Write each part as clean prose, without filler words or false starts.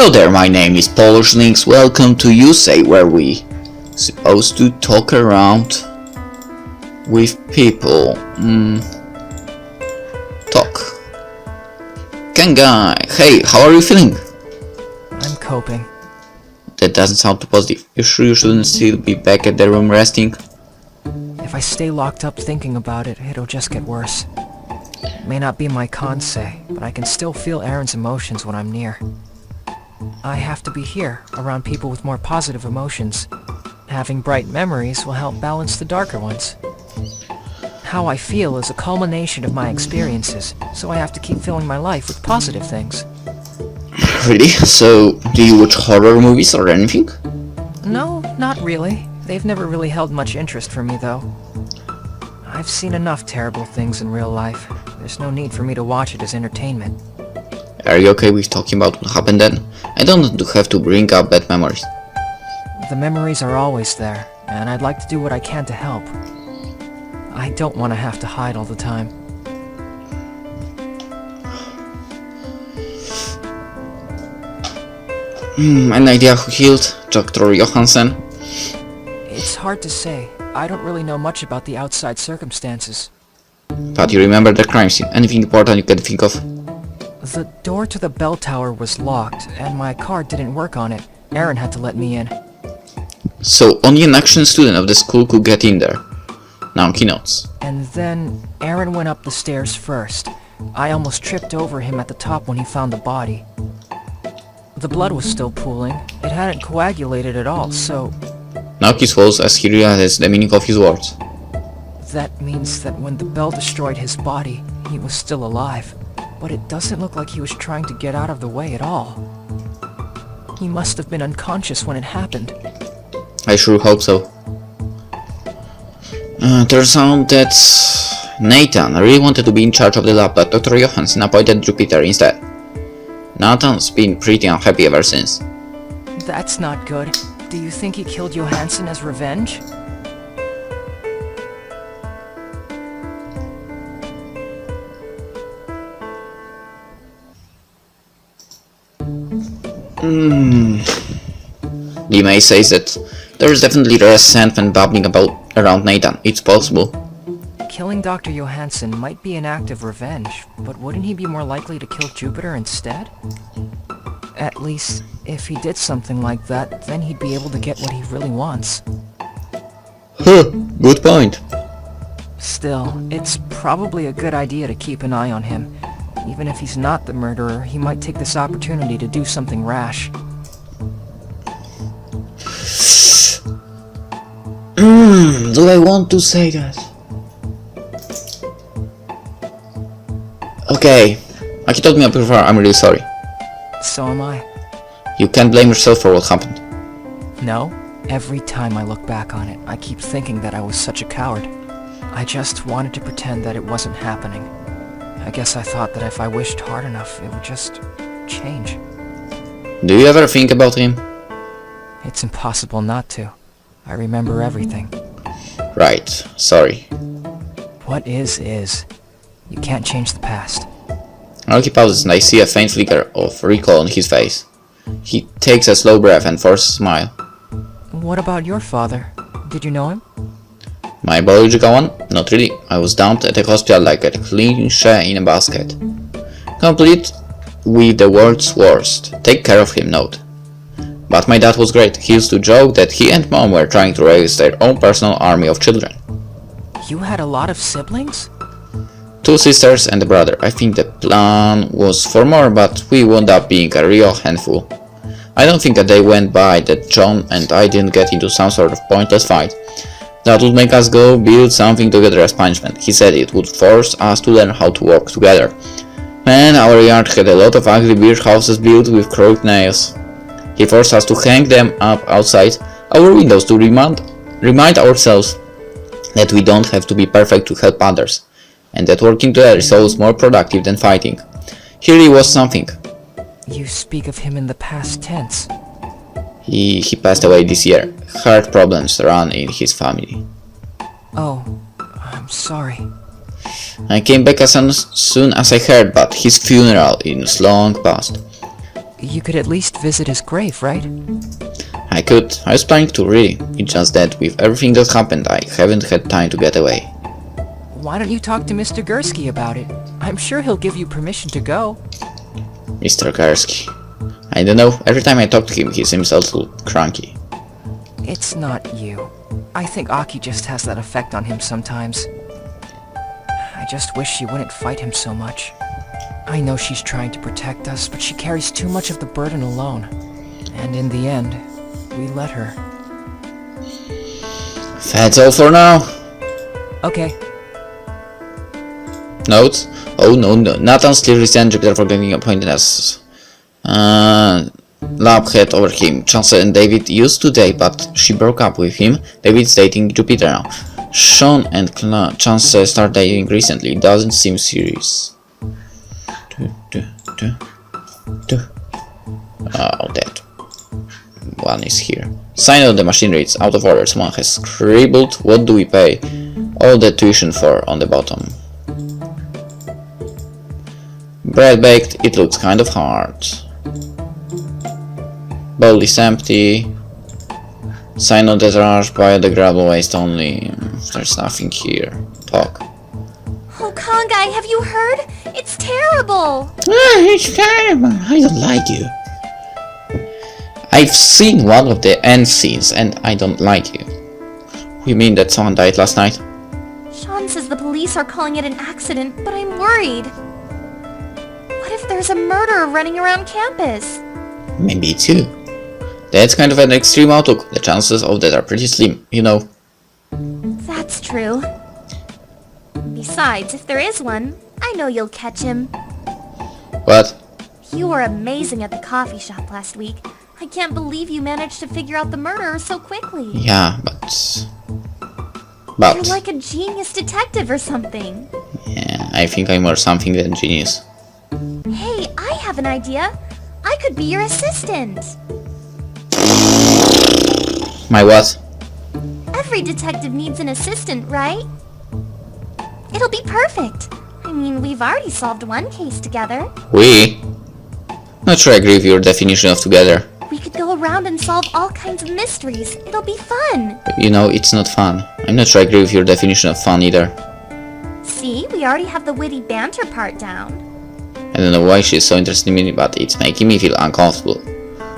Hello there, my name is PolishLynx. Welcome to Yousei, where we supposed to talk around with people. Talk. Kangai, hey, how are you feeling? I'm coping. That doesn't sound too positive. You sure you shouldn't still be back at the room resting? If I stay locked up thinking about it, it'll just get worse. It may not be my Kansei, but I can still feel Aaron's emotions when I'm near. I have to be here, around people with more positive emotions. Having bright memories will help balance the darker ones. How I feel is a culmination of my experiences, so I have to keep filling my life with positive things. Really? So, do you watch horror movies or anything? No, not really. They've never really held much interest for me, though. I've seen enough terrible things in real life. There's no need for me to watch it as entertainment. Are you okay with talking about what happened then? I don't want to have to bring up bad memories. The memories are always there, and I'd like to do what I can to help. I don't want to have to hide all the time. Any idea who killed Dr. Johansen? It's hard to say. I don't really know much about the outside circumstances. But you remember the crime scene. Anything important you can think of? The door to the bell tower was locked, and my card didn't work on it. Aaron had to let me in. So, only an action student of the school could get in there. Now he notes. And then Aaron went up the stairs first. I almost tripped over him at the top when he found the body. The blood was still pooling. It hadn't coagulated at all, so... Now he swallows as he realizes the meaning of his words. That means that when the bell destroyed his body, he was still alive. But it doesn't look like he was trying to get out of the way at all. He must have been unconscious when it happened. I sure hope so. Turns out that Nathan really wanted to be in charge of the lab, but Dr. Johansen appointed Jupiter instead. Nathan's been pretty unhappy ever since. That's not good. Do you think he killed Johansen as revenge? Yousei says that there is definitely resentment bubbling about around Nathan. It's possible. Killing Dr. Johansen might be an act of revenge, but wouldn't he be more likely to kill Jupiter instead? At least, if he did something like that, then he'd be able to get what he really wants. Huh, good point. Still, it's probably a good idea to keep an eye on him. Even if he's not the murderer, he might take this opportunity to do something rash. Do I want to say that? Okay, like you told me before, I'm really sorry. So am I. You can't blame yourself for what happened. No, every time I look back on it, I keep thinking that I was such a coward. I just wanted to pretend that it wasn't happening. I guess I thought that if I wished hard enough, it would just change. Do you ever think about him? It's impossible not to. I remember everything. Right, sorry. What is. You can't change the past. He pauses and I see a faint flicker of recall on his face. He takes a slow breath and forces a smile. What about your father? Did you know him? My biological one? Not really. I was dumped at a hospital like a cliche in a basket. Complete with the world's worst. Take care of him note. But my dad was great. He used to joke that he and mom were trying to raise their own personal army of children. You had a lot of siblings? 2 sisters and a brother. I think the plan was for more, but we wound up being a real handful. I don't think a day went by that John and I didn't get into some sort of pointless fight. That would make us go build something together as punishment. He said it would force us to learn how to work together. And our yard had a lot of ugly beer houses built with crooked nails. He forced us to hang them up outside our windows to remind ourselves that we don't have to be perfect to help others, and that working together is always more productive than fighting. He really was something. You speak of him in the past tense. He passed away this year. Heart problems run in his family. Oh, I'm sorry. I came back as soon as I heard, but his funeral is long past. You could at least visit his grave, right? I could. I was planning to really. It's just that with everything that happened, I haven't had time to get away. Why don't you talk to Mr. Gursky about it? I'm sure he'll give you permission to go. Mr. Gursky. I don't know. Every time I talk to him, he seems a little cranky. It's not you. I think Aki just has that effect on him sometimes. I just wish she wouldn't fight him so much. I know she's trying to protect us, but she carries too much of the burden alone. And in the end, we let her. That's all for now. Okay. Notes? Oh no, Nathan still resents Jupiter for getting appointed as lab head over him. Chance and David used to date, but she broke up with him. David's dating Jupiter now. Sean and Chance start dating recently. It doesn't seem serious. Oh, that one is here. Sign of the machinery, it's out of order. Someone has scribbled. What do we pay all the tuition for on the bottom? Bread baked, it looks kind of hard. Bowl is empty. Sign of the trash, biodegradable waste only. There's nothing here. Talk. Oh, Kangai, have you heard? It's terrible! It's terrible. I don't like you. I've seen one of the end scenes and I don't like you. You mean that someone died last night? Sean says the police are calling it an accident, but I'm worried. What if there's a murderer running around campus? Maybe it's you. That's kind of an extreme outlook. The chances of that are pretty slim, you know. That's true. Besides, if there is one, I know you'll catch him. What? You were amazing at the coffee shop last week. I can't believe you managed to figure out the murderer so quickly. Yeah, but... You're like a genius detective or something. Yeah, I think I'm more something than genius. Hey, I have an idea. I could be your assistant. My what? Every detective needs an assistant, right? It'll be perfect. I mean, we've already solved one case together. We? Not sure I agree with your definition of together. We could go around and solve all kinds of mysteries. It'll be fun. You know, it's not fun. I'm not sure I agree with your definition of fun either. See, we already have the witty banter part down. I don't know why she's so interested in me, but it's making me feel uncomfortable.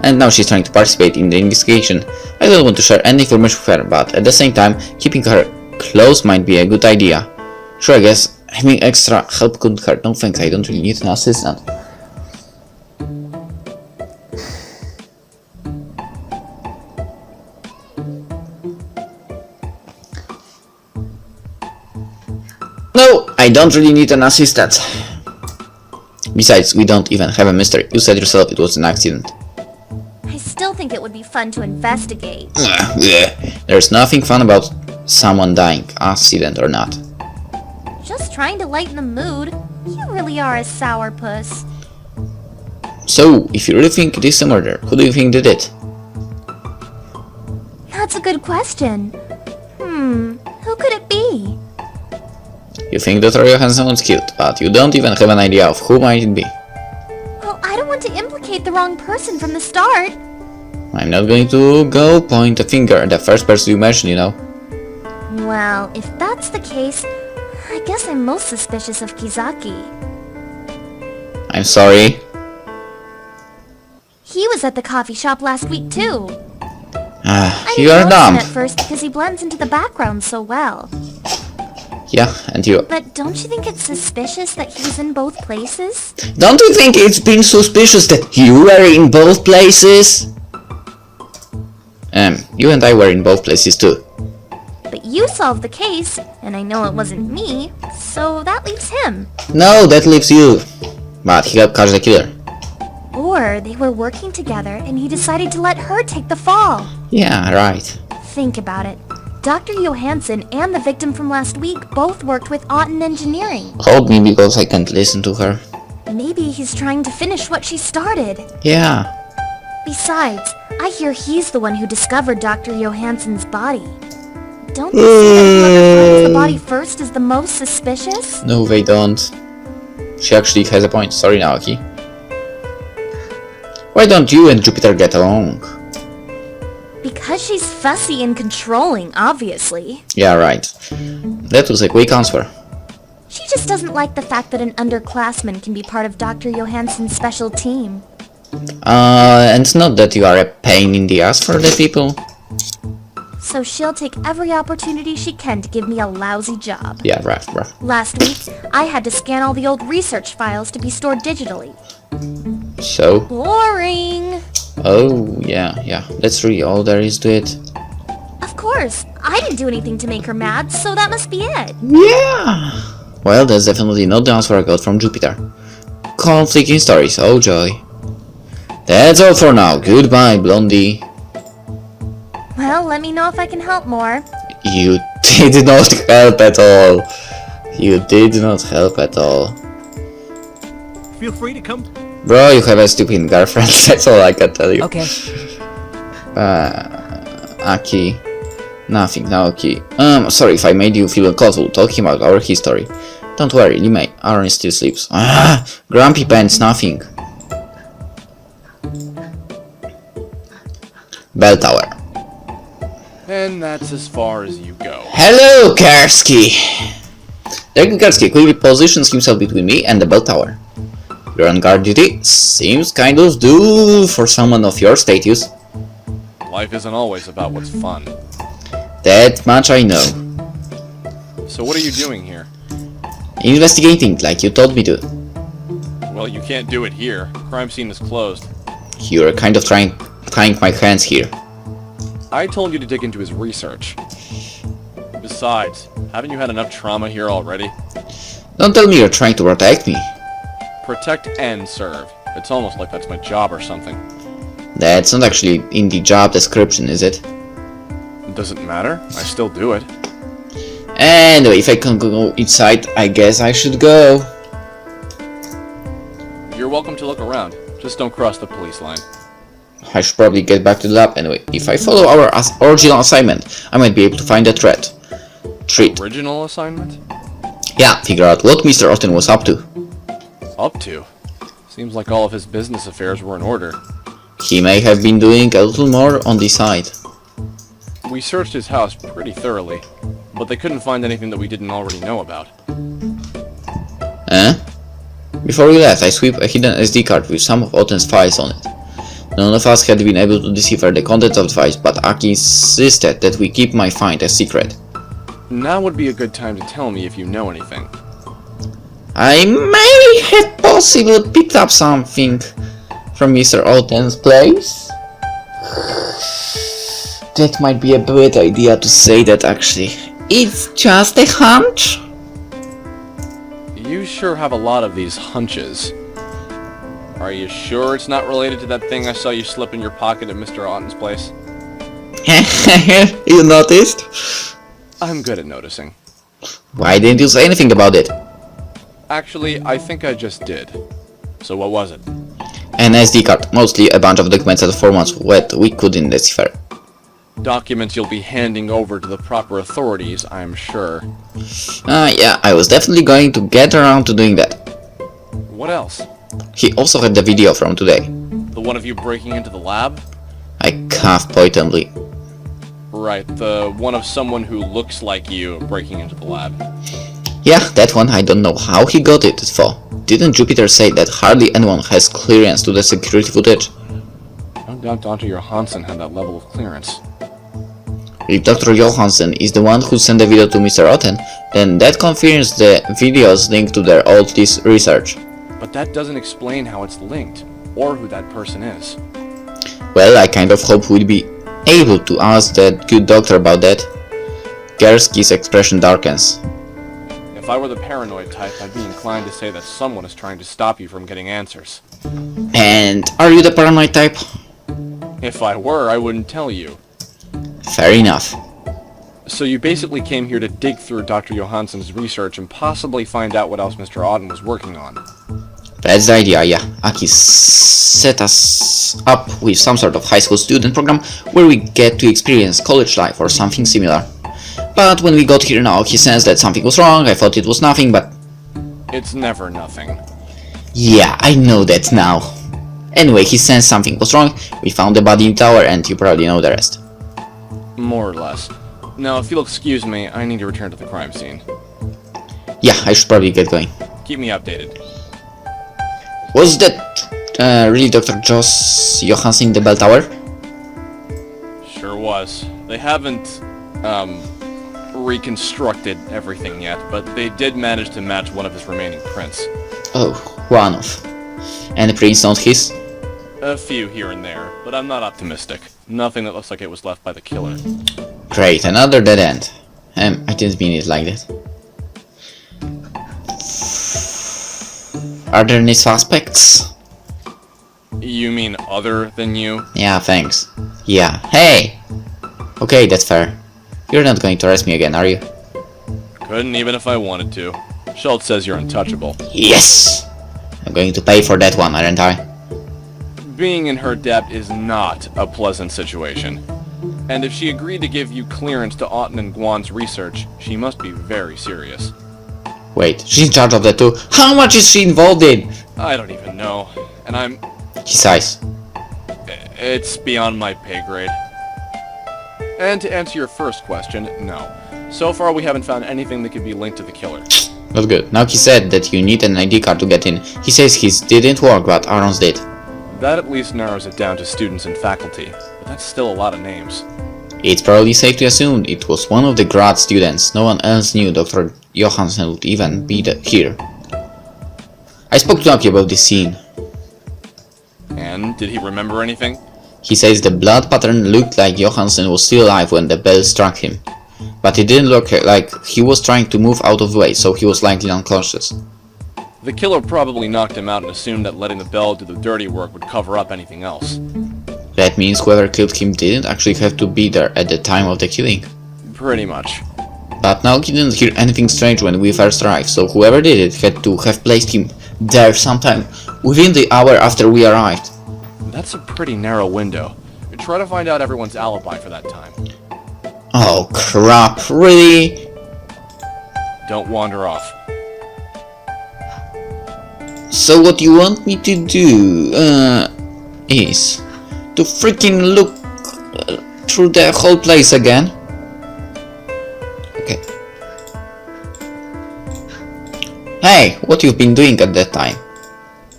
And now she's trying to participate in the investigation. I don't want to share any information with her, but at the same time, keeping her close might be a good idea. Sure, I guess having extra help couldn't hurt. No thanks, I don't really need an assistant. No, I don't really need an assistant. Besides, we don't even have a mystery. You said yourself it was an accident. I still think it would be fun to investigate. There's nothing fun about someone dying, accident or not. Just trying to lighten the mood. You really are a sourpuss. So, if you really think it is a murder, who do you think did it? That's a good question. Who could it be? You think that Roy Johansson was killed, but you don't even have an idea of who might it be. Well, I don't want to implicate the wrong person from the start. I'm not going to go point a finger at the first person you mention, you know. Well, if that's the case, I guess I'm most suspicious of Kizaki. I'm sorry. He was at the coffee shop last week too. You are I dumb. noticed him at first because he blends into the background so well. Yeah, and you. But don't you think it's suspicious that he's in both places? Don't you think it's been suspicious that you were in both places? You and I were in both places too. But you solved the case, and I know it wasn't me, so that leaves him. No, that leaves you. But he helped catch the killer. Or they were working together and he decided to let her take the fall. Yeah, right. Think about it. Dr. Johansson and the victim from last week both worked with Otten Engineering. Hold me because I can't listen to her. Maybe he's trying to finish what she started. Yeah. Besides, I hear he's the one who discovered Dr. Johansson's body. Don't they say that whoever finds the body first is the most suspicious? No, they don't. She actually has a point. Sorry, Naoki. Why don't you and Jupiter get along? Because she's fussy and controlling, obviously. Yeah, right. That was a quick answer. She just doesn't like the fact that an underclassman can be part of Dr. Johansson's special team. And it's not that you are a pain in the ass for the people. So she'll take every opportunity she can to give me a lousy job. Yeah, right. Last week, I had to scan all the old research files to be stored digitally. So? Boring! Oh, yeah. That's really all there is to it. Of course, I didn't do anything to make her mad, so that must be it. Yeah! Well, that's definitely not the answer I got from Jupiter. Conflicting stories, oh joy. That's all for now. Goodbye, Blondie. Well, let me know if I can help more. You did not help at all. You did not help at all. Feel free to come. Bro, you have a stupid girlfriend, that's all I can tell you. Okay. Aki. Nothing, Naoki. Sorry if I made you feel uncomfortable talking about our history. Don't worry, Limei, Aaron still sleeps. Grumpy pants, nothing. Bell tower. And that's as far as you go. Hello, Karski! Derek Karski quickly positions himself between me and the bell tower. You're on guard duty? Seems kind of dull for someone of your status. Life isn't always about what's fun. That much I know. So what are you doing here? Investigating, like you told me to. Well, you can't do it here. Crime scene is closed. You're kind of tying my hands here. I told you to dig into his research. Besides, haven't you had enough trauma here already? Don't tell me you're trying to protect me. Protect and serve. It's almost like that's my job or something. That's not actually in the job description, is it? Doesn't matter. I still do it. Anyway, if I can go inside, I guess I should go. You're welcome to look around. Just don't cross the police line. I should probably get back to the lab anyway. If I follow our original assignment, I might be able to find a treat. Original assignment? Yeah, figure out what Mr. Otten was up to. Up to? Seems like all of his business affairs were in order. He may have been doing a little more on the side. We searched his house pretty thoroughly, but they couldn't find anything that we didn't already know about. Before we left, I swept a hidden SD card with some of Otten's files on it. None of us had been able to decipher the contents of the files, but Aki insisted that we keep my find a secret. Now would be a good time to tell me if you know anything. I may have possibly picked up something from Mr. Otten's place. That might be a bad idea to say that actually. It's just a hunch. You sure have a lot of these hunches. Are you sure it's not related to that thing I saw you slip in your pocket at Mr. Otten's place? You noticed? I'm good at noticing. Why didn't you say anything about it? Actually, I think I just did. So what was it? An SD card, mostly a bunch of documents and formats that we couldn't decipher. Documents you'll be handing over to the proper authorities, I'm sure. Yeah, I was definitely going to get around to doing that. What else? He also had the video from today. The one of you breaking into the lab? I coughed pointedly. Right, the one of someone who looks like you breaking into the lab. Yeah, that one. I don't know how he got it for. Didn't Jupiter say that hardly anyone has clearance to the security footage? No doubt Dr. Johansson had that level of clearance. If Dr. Johansson is the one who sent the video to Mr. Otten, then that confirms the video's link to their old research. But that doesn't explain how it's linked, or who that person is. Well, I kind of hope we'll be able to ask that good doctor about that. Gerski's expression darkens. If I were the paranoid type, I'd be inclined to say that someone is trying to stop you from getting answers. And are you the paranoid type? If I were, I wouldn't tell you. Fair enough. So you basically came here to dig through Dr. Johansson's research and possibly find out what else Mr. Otten was working on. That's the idea, yeah. Aki set us up with some sort of high school student program where we get to experience college life or something similar. But when we got here now, he sensed that something was wrong. I thought it was nothing, but... It's never nothing. Yeah, I know that now. Anyway, he sensed something was wrong, we found the body in the tower, and you probably know the rest. More or less. Now, if you'll excuse me, I need to return to the crime scene. Yeah, I should probably get going. Keep me updated. Was that really Dr. Joss Johansson in the bell tower? Sure was. They haven't, reconstructed everything yet, but they did manage to match one of his remaining prints. Oh, one of. And the prints not his? A few here and there, but I'm not optimistic. Nothing that looks like it was left by the killer. Great, another dead end. I didn't mean it like that. Are there any suspects? You mean other than you? Yeah, thanks. Yeah, hey! Okay, that's fair. You're not going to arrest me again, are you? Couldn't even if I wanted to. Schultz says you're untouchable. Yes! I'm going to pay for that one, aren't I? Being in her debt is not a pleasant situation. And if she agreed to give you clearance to Auten and Guan's research, she must be very serious. Wait, she's in charge of that too. How much is she involved in? I don't even know. And He sighs. it's beyond my pay grade. And to answer your first question, no. So far we haven't found anything that could be linked to the killer. Not good. Now he said that you need an ID card to get in. He says his didn't work, but Aaron's did. That at least narrows it down to students and faculty, but that's still a lot of names. It's probably safe to assume it was one of the grad students. No one else knew Dr. Johansson would even be here. I spoke to Noki about this scene. And did he remember anything? He says the blood pattern looked like Johansson was still alive when the bell struck him. But it didn't look like he was trying to move out of the way, so he was likely unconscious. The killer probably knocked him out and assumed that letting the bell do the dirty work would cover up anything else. That means whoever killed him didn't actually have to be there at the time of the killing. Pretty much. But now he didn't hear anything strange when we first arrived, so whoever did it had to have placed him there sometime within the hour after we arrived. That's a pretty narrow window. Try to find out everyone's alibi for that time. Oh crap, really? Don't wander off. So what you want me to do, is to freaking look through the whole place again? Okay. Hey, what you've been doing at that time?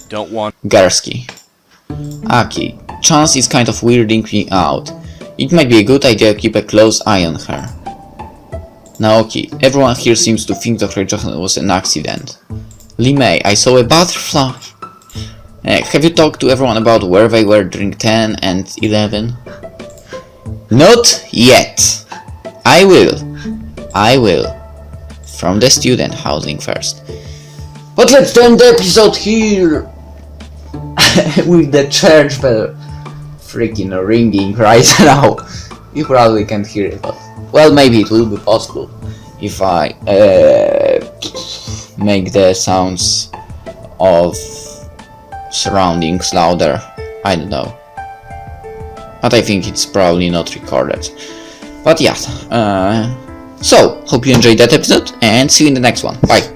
Don't want. Garski. Aki, Chance is kind of weirding me out. It might be a good idea to keep a close eye on her. Naoki, everyone here seems to think Dr. Johansson was an accident. Limei, I saw a butterfly. Have you talked to everyone about where they were during 10 and 11? Not yet. I will. From the student housing first. But let's end the episode here! With the church bell freaking ringing right now. You probably can't hear it, but well, maybe it will be possible if I make the sounds of surroundings louder. I don't know, but I think it's probably not recorded. But yeah, so hope you enjoyed that episode and see you in the next one. Bye.